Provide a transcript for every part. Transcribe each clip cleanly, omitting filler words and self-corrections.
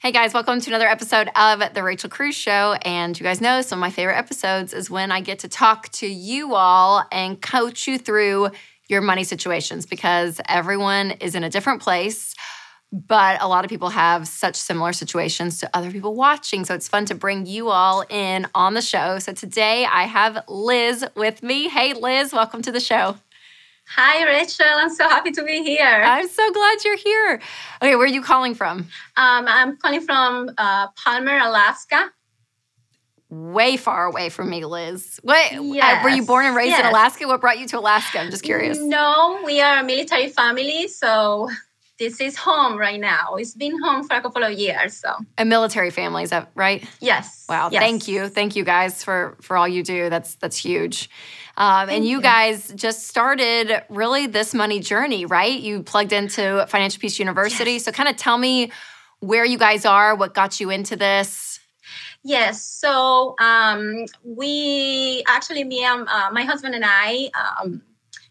Hey guys, welcome to another episode of The Rachel Cruze Show. And you guys know some of my favorite episodes is when I get to talk to you all and coach you through your money situations because everyone is in a different place, but a lot of people have such similar situations to other people watching. So it's fun to bring you all in on the show. So today I have Liz with me. Hey Liz, welcome to the show. Hi, Rachel. I'm so happy to be here. I'm so glad you're here. Okay, where are you calling from? I'm calling from Palmer, Alaska. Way far away from me, Liz. What? Yes. Were you born and raised in Alaska? What brought you to Alaska? I'm just curious. No, we are a military family, so this is home right now. It's been home for a couple of years. So a military family, is that right? Yes. Wow. Yes. Thank you guys for all you do. That's huge. And you guys just started really this money journey, right? You plugged into Financial Peace University. Yes. So kind of tell me where you guys are, what got you into this. Yes. So we actually, me and my husband and I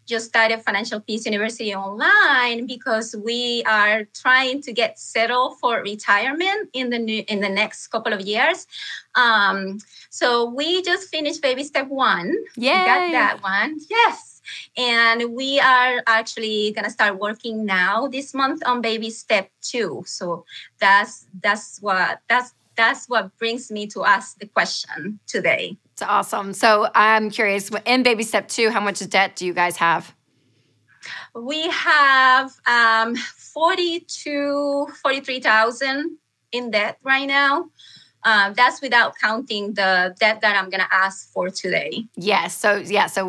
just started Financial Peace University online because we are trying to get settled for retirement in the next couple of years. So we just finished baby step 1. Yay. We got that one. Yes. And we are actually going to start working now this month on baby step 2. So that's what brings me to ask the question today. It's awesome. So I'm curious, in baby step 2, how much debt do you guys have? We have 43,000 in debt right now. That's without counting the debt that I'm going to ask for today. Yes. So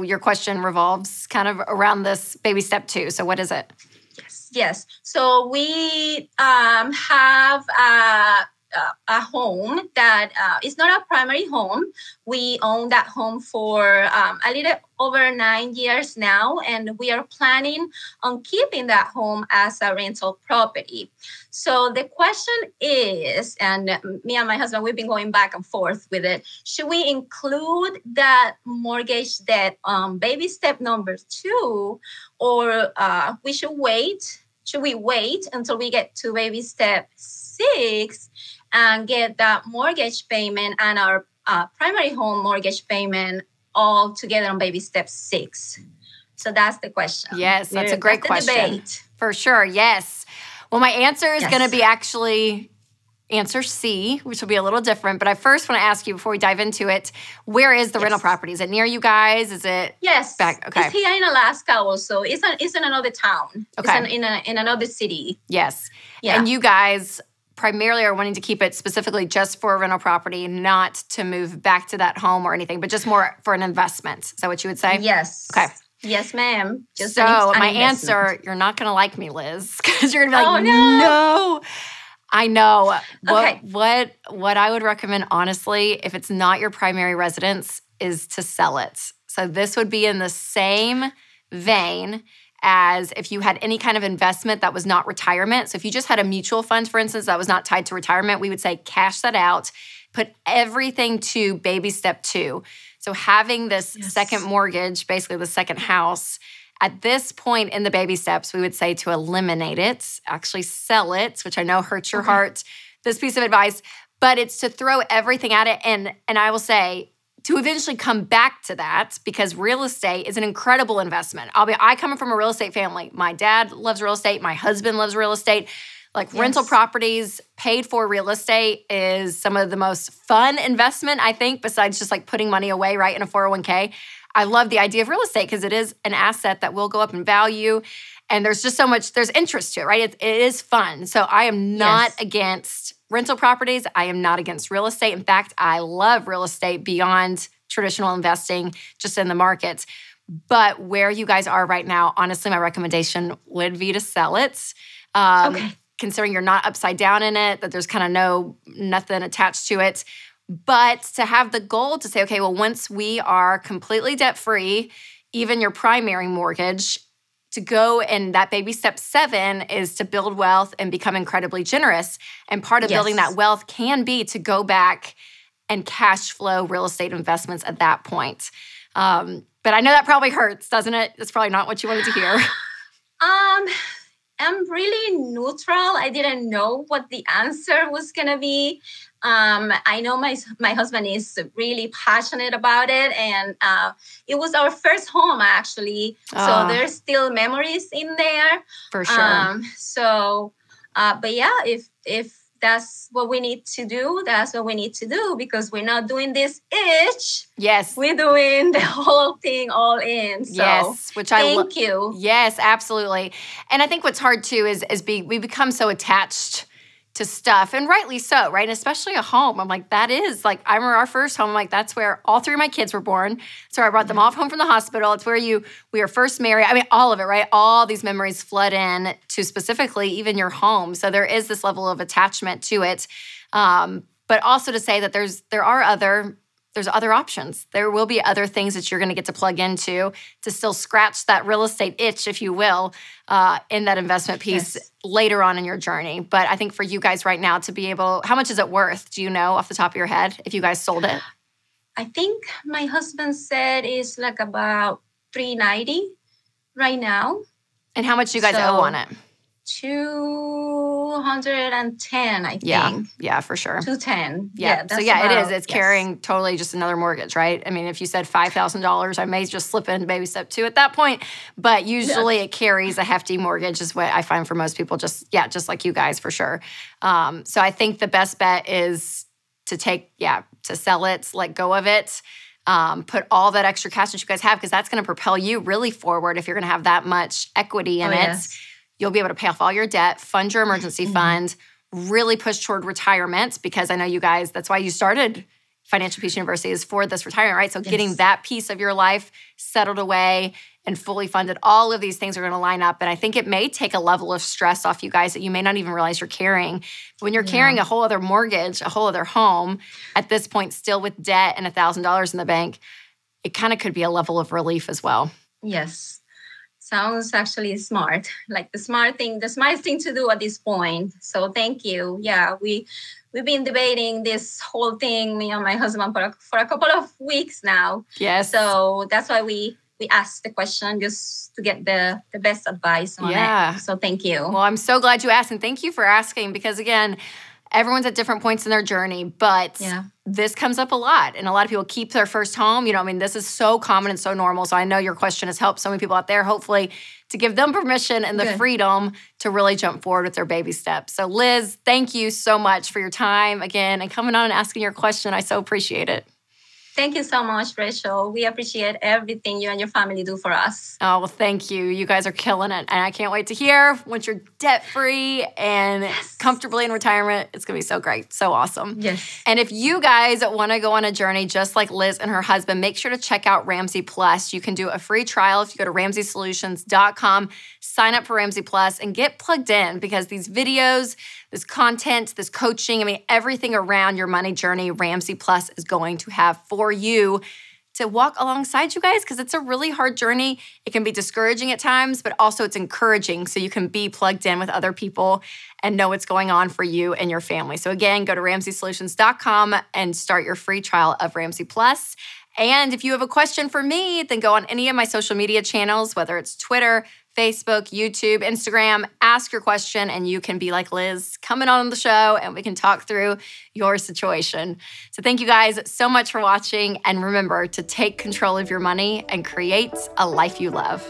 your question revolves kind of around this baby step 2. So what is it? Yes. So we have a home that is not a primary home. We own that home for a little over 9 years now, and we are planning on keeping that home as a rental property. So the question is, and me and my husband, we've been going back and forth with it, should we include that mortgage debt on baby step number 2, or we should wait? Should we wait until we get to baby step 6 and get that mortgage payment and our primary home mortgage payment all together on baby step 6? So that's the question. Yes, that's a great question. Debate. For sure, yes. Well, my answer is going to be actually answer C, which will be a little different. But I first want to ask you, before we dive into it, where is the rental property? Is it near you guys? Is it back? Okay. It's here in Alaska also. It's in another town. Okay. It's in another city. Yes. Yeah. And you guys primarily are wanting to keep it specifically just for a rental property, not to move back to that home or anything, but just more for an investment. Is that what you would say? Yes. Okay. Yes, ma'am. Just so my answer, you're not going to like me, Liz, because you're going to be like, no. I know. What I would recommend, honestly, if it's not your primary residence, is to sell it. So this would be in the same vein as if you had any kind of investment that was not retirement. So if you just had a mutual fund, for instance, that was not tied to retirement, we would say cash that out, put everything to baby step 2. So having this second mortgage, basically the second house, at this point in the baby steps, we would say to eliminate it, actually sell it, which I know hurts your heart, this piece of advice, but it's to throw everything at it. And I will say, to eventually come back to that, because real estate is an incredible investment. I come from a real estate family. My dad loves real estate. My husband loves real estate. Rental properties, paid for real estate is some of the most fun investment, I think, besides just putting money away right in a 401k. I love the idea of real estate because it is an asset that will go up in value. And there's just so much, there's interest to it, right? It is fun. So I am not against rental properties. I am not against real estate. In fact, I love real estate beyond traditional investing just in the markets. But where you guys are right now, honestly, my recommendation would be to sell it. Considering you're not upside down in it, that there's kind of nothing attached to it. But to have the goal to say, okay, well, once we are completely debt-free, even your primary mortgage, to go and that baby step 7 is to build wealth and become incredibly generous. And part of building that wealth can be to go back and cash flow real estate investments at that point. But I know that probably hurts, doesn't it? It's probably not what you wanted to hear. am really neutral. I didn't know what the answer was going to be. I know my husband is really passionate about it, and it was our first home actually. So there's still memories in there. For sure. But yeah, if that's what we need to do, that's what we need to do, because we're not doing this each. Yes. We're doing the whole thing all in. So yes, which I thank you. Yes, absolutely. And I think what's hard too is we become so attached to stuff, and rightly so, right? And especially a home. I'm like, that is like, I remember our first home. I'm like, that's where all three of my kids were born. So I brought them off home from the hospital. It's where we were first married. I mean, all of it, right? All these memories flood in to specifically even your home. So there is this level of attachment to it. But also to say that there's other options. There will be other things that you're going to get to plug into to still scratch that real estate itch, if you will, in that investment piece later on in your journey. But I think for you guys right now to be able, how much is it worth? Do you know off the top of your head if you guys sold it? I think my husband said it's like about $390 right now. And how much do you guys owe on it? $210, I think. Yeah, for sure. $210. Yeah. So it is. It's carrying totally just another mortgage, right? I mean, if you said $5,000, I may just slip in baby step 2 at that point. But usually it carries a hefty mortgage is what I find for most people, just like you guys, for sure. So I think the best bet is to sell it, let go of it. Put all that extra cash that you guys have, because that's going to propel you really forward if you're going to have that much equity in it. Yes. You'll be able to pay off all your debt, fund your emergency fund, really push toward retirement, because I know you guys, that's why you started Financial Peace University, is for this retirement, right? So getting that piece of your life settled away and fully funded, all of these things are going to line up. And I think it may take a level of stress off you guys that you may not even realize you're carrying. But when you're carrying a whole other mortgage, a whole other home, at this point still with debt and $1,000 in the bank, it kind of could be a level of relief as well. Yes. Sounds actually smart, like the smartest thing to do at this point. So thank you. Yeah, we've been debating this whole thing, me and my husband, for a couple of weeks now. Yes. So that's why we asked the question, just to get the best advice on it. So thank you. Well, I'm so glad you asked, and thank you for asking, because again, everyone's at different points in their journey, but this comes up a lot. And a lot of people keep their first home. You know, I mean, this is so common and so normal. So I know your question has helped so many people out there, hopefully, to give them permission and the freedom to really jump forward with their baby steps. So Liz, thank you so much for your time again and coming on and asking your question. I so appreciate it. Thank you so much, Rachel. We appreciate everything you and your family do for us. Oh, well, thank you. You guys are killing it. And I can't wait to hear once you're debt-free and comfortably in retirement. It's going to be so great. So awesome. Yes. And if you guys want to go on a journey just like Liz and her husband, make sure to check out Ramsey Plus. You can do a free trial if you go to RamseySolutions.com, sign up for Ramsey Plus, and get plugged in, because these videos, this content, this coaching, I mean, everything around your money journey, Ramsey Plus is going to have for you to walk alongside you guys, because it's a really hard journey. It can be discouraging at times, but also it's encouraging, so you can be plugged in with other people and know what's going on for you and your family. So again, go to RamseySolutions.com and start your free trial of Ramsey Plus. And if you have a question for me, then go on any of my social media channels, whether it's Twitter, Facebook, YouTube, Instagram, ask your question, and you can be like Liz, coming on the show, and we can talk through your situation. So thank you guys so much for watching, and remember to take control of your money and create a life you love.